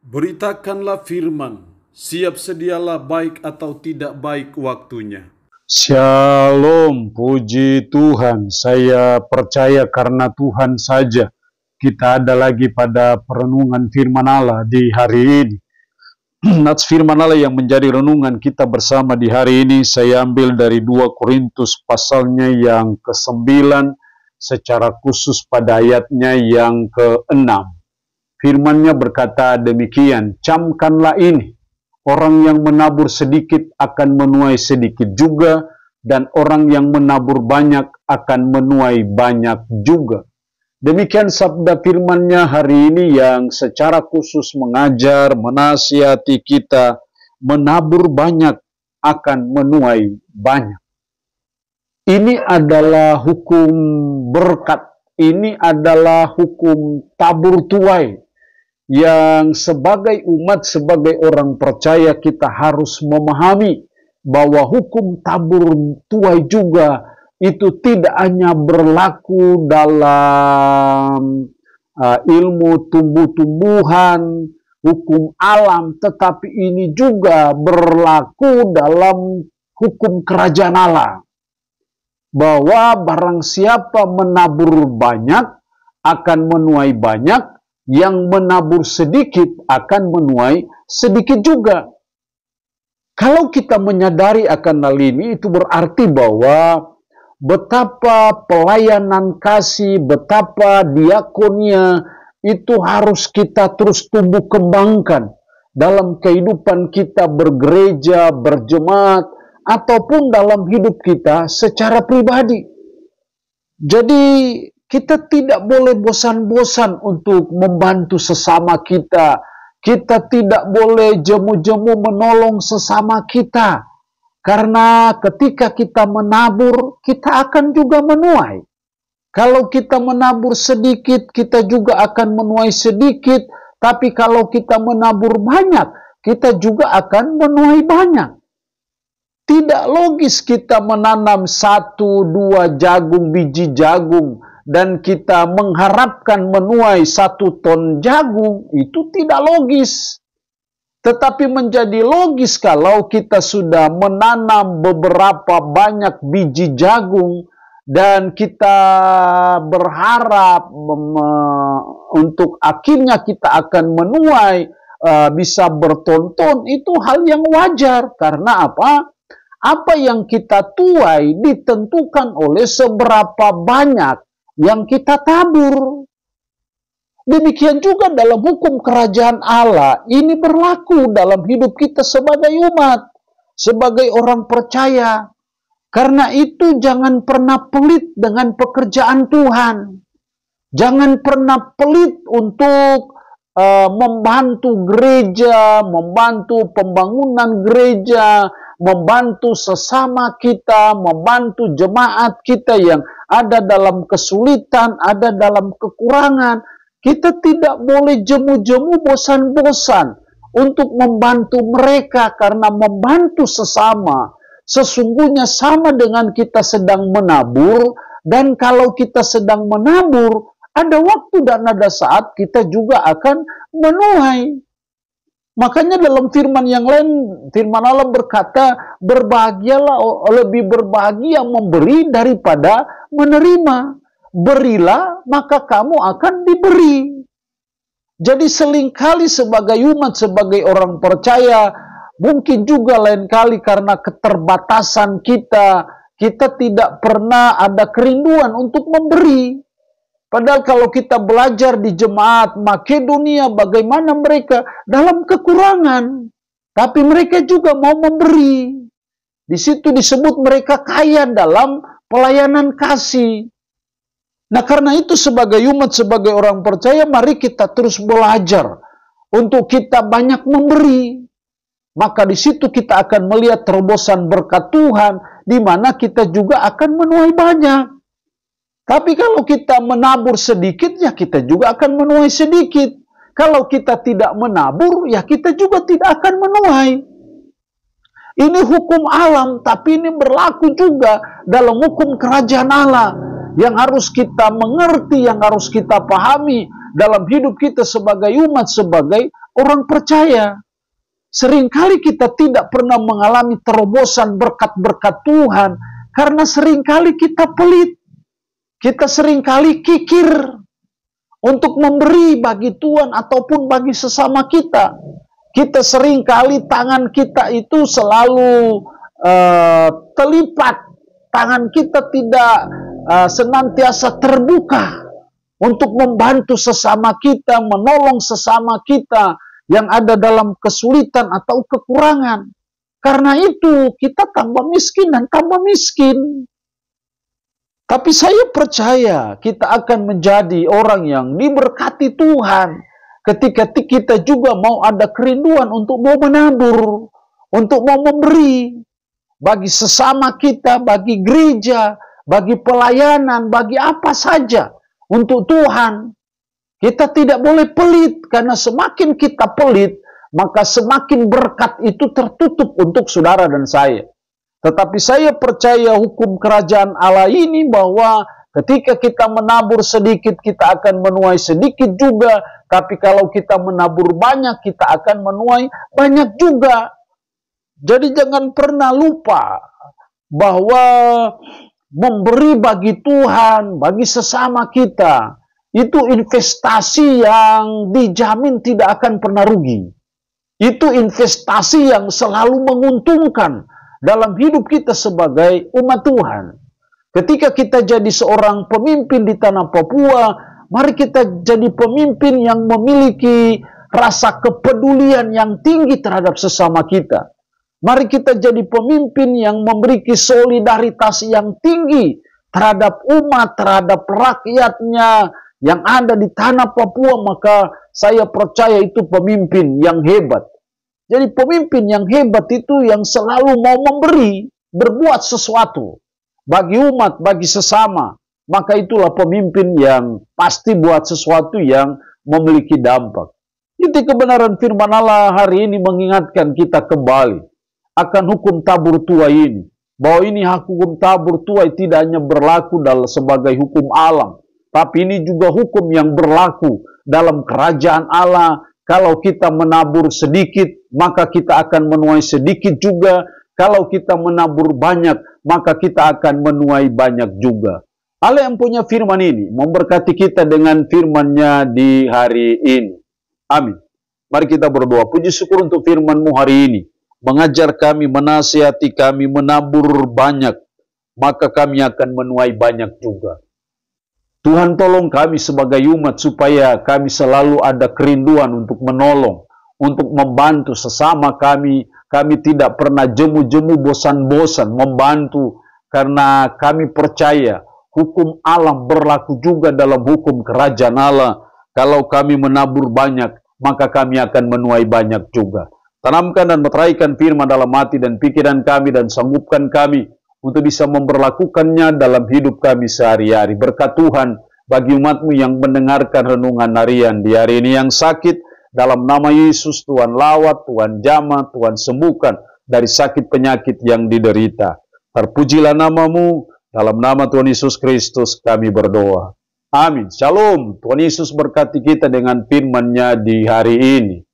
Beritakanlah firman, siap sedialah baik atau tidak baik waktunya. Shalom, puji Tuhan. Saya percaya karena Tuhan saja kita ada lagi pada perenungan firman Allah di hari ini. Nats firman Allah yang menjadi renungan kita bersama di hari ini saya ambil dari 2 Korintus pasalnya yang ke-9 secara khusus pada ayatnya yang ke-6. Firman-Nya berkata demikian, camkanlah ini, orang yang menabur sedikit akan menuai sedikit juga, dan orang yang menabur banyak akan menuai banyak juga. Demikian sabda firman-Nya hari ini yang secara khusus mengajar, menasihati kita, menabur banyak akan menuai banyak. Ini adalah hukum berkat, ini adalah hukum tabur tuai, yang sebagai umat, sebagai orang percaya kita harus memahami bahwa hukum tabur tuai juga itu tidak hanya berlaku dalam ilmu tumbuh-tumbuhan, hukum alam, tetapi ini juga berlaku dalam hukum kerajaan Allah. Bahwa barang siapa menabur banyak akan menuai banyak, yang menabur sedikit akan menuai sedikit juga. Kalau kita menyadari akan hal ini, itu berarti bahwa betapa pelayanan kasih, betapa diakonia itu harus kita terus tumbuh kembangkan dalam kehidupan kita bergereja, berjemaat, ataupun dalam hidup kita secara pribadi. Jadi kita tidak boleh bosan-bosan untuk membantu sesama kita. Kita tidak boleh jemu-jemu menolong sesama kita. Karena ketika kita menabur, kita akan juga menuai. Kalau kita menabur sedikit, kita juga akan menuai sedikit. Tapi kalau kita menabur banyak, kita juga akan menuai banyak. Tidak logis kita menanam 1-2 jagung, biji jagung, dan kita mengharapkan menuai 1 ton jagung, itu tidak logis. Tetapi menjadi logis kalau kita sudah menanam beberapa banyak biji jagung, dan kita berharap untuk akhirnya kita akan menuai bisa berton-ton, itu hal yang wajar. Karena apa? Apa yang kita tuai ditentukan oleh seberapa banyak yang kita tabur. Demikian juga dalam hukum kerajaan Allah, ini berlaku dalam hidup kita sebagai umat, sebagai orang percaya. Karena itu jangan pernah pelit dengan pekerjaan Tuhan. Jangan pernah pelit untuk membantu gereja, membantu pembangunan gereja, membantu sesama kita, membantu jemaat kita yang ada dalam kesulitan, ada dalam kekurangan. Kita tidak boleh jemu-jemu bosan-bosan untuk membantu mereka, karena membantu sesama sesungguhnya sama dengan kita sedang menabur. Dan kalau kita sedang menabur, ada waktu dan ada saat kita juga akan menuai. Makanya dalam firman yang lain, firman Allah berkata, berbahagialah, lebih berbahagia memberi daripada menerima. Berilah, maka kamu akan diberi. Jadi seringkali sebagai umat, sebagai orang percaya, mungkin juga lain kali karena keterbatasan kita, kita tidak pernah ada kerinduan untuk memberi. Padahal kalau kita belajar di jemaat Makedonia, bagaimana mereka dalam kekurangan, tapi mereka juga mau memberi. Di situ disebut mereka kaya dalam pelayanan kasih. Nah, karena itu sebagai umat, sebagai orang percaya, mari kita terus belajar untuk kita banyak memberi. Maka di situ kita akan melihat terobosan berkat Tuhan, di mana kita juga akan menuai banyak. Tapi kalau kita menabur sedikit, ya kita juga akan menuai sedikit. Kalau kita tidak menabur, ya kita juga tidak akan menuai. Ini hukum alam, tapi ini berlaku juga dalam hukum kerajaan Allah. Yang harus kita mengerti, yang harus kita pahami dalam hidup kita sebagai umat, sebagai orang percaya, seringkali kita tidak pernah mengalami terobosan berkat-berkat Tuhan karena seringkali kita pelit. Kita seringkali kikir untuk memberi bagi Tuhan ataupun bagi sesama kita. Kita seringkali tangan kita itu selalu terlipat. Tangan kita tidak senantiasa terbuka untuk membantu sesama kita, menolong sesama kita yang ada dalam kesulitan atau kekurangan. Karena itu kita tambah miskin dan tambah miskin. Tapi saya percaya kita akan menjadi orang yang diberkati Tuhan ketika kita juga mau ada kerinduan untuk mau menabur, untuk mau memberi bagi sesama kita, bagi gereja, bagi pelayanan, bagi apa saja untuk Tuhan. Kita tidak boleh pelit, karena semakin kita pelit, maka semakin berkat itu tertutup untuk saudara dan saya. Tetapi saya percaya hukum kerajaan Allah ini bahwa ketika kita menabur sedikit, kita akan menuai sedikit juga. Tapi kalau kita menabur banyak, kita akan menuai banyak juga. Jadi jangan pernah lupa bahwa memberi bagi Tuhan, bagi sesama kita, itu investasi yang dijamin tidak akan pernah rugi. Itu investasi yang selalu menguntungkan dalam hidup kita sebagai umat Tuhan. Ketika kita jadi seorang pemimpin di tanah Papua, mari kita jadi pemimpin yang memiliki rasa kepedulian yang tinggi terhadap sesama kita. Mari kita jadi pemimpin yang memiliki solidaritas yang tinggi terhadap umat, terhadap rakyatnya yang ada di tanah Papua. Maka saya percaya itu pemimpin yang hebat. Jadi pemimpin yang hebat itu yang selalu mau memberi, berbuat sesuatu bagi umat, bagi sesama. Maka itulah pemimpin yang pasti buat sesuatu yang memiliki dampak. Itu kebenaran firman Allah hari ini mengingatkan kita kembali akan hukum tabur tuai ini. Bahwa ini hukum tabur tuai tidak hanya berlaku dalam sebagai hukum alam, tapi ini juga hukum yang berlaku dalam kerajaan Allah. Kalau kita menabur sedikit, maka kita akan menuai sedikit juga. Kalau kita menabur banyak, maka kita akan menuai banyak juga. Allah yang punya firman ini memberkati kita dengan firman-Nya di hari ini. Amin. Mari kita berdoa. Puji syukur untuk firman-Mu hari ini. Mengajar kami, menasihati kami, menabur banyak, maka kami akan menuai banyak juga. Tuhan tolong kami sebagai umat supaya kami selalu ada kerinduan untuk menolong, untuk membantu sesama kami. Kami tidak pernah jemu-jemu bosan-bosan membantu, karena kami percaya hukum Allah berlaku juga dalam hukum kerajaan Allah. Kalau kami menabur banyak, maka kami akan menuai banyak juga. Tanamkan dan meteraikan firman dalam hati dan pikiran kami, dan sanggupkan kami untuk bisa memperlakukannya dalam hidup kami sehari-hari. Berkat Tuhan bagi umat-Mu yang mendengarkan renungan harian di hari ini yang sakit, dalam nama Yesus Tuhan lawat, Tuhan jamah, Tuhan sembuhkan dari sakit penyakit yang diderita. Terpujilah nama-Mu, dalam nama Tuhan Yesus Kristus kami berdoa. Amin. Shalom. Tuhan Yesus berkati kita dengan firman-Nya di hari ini.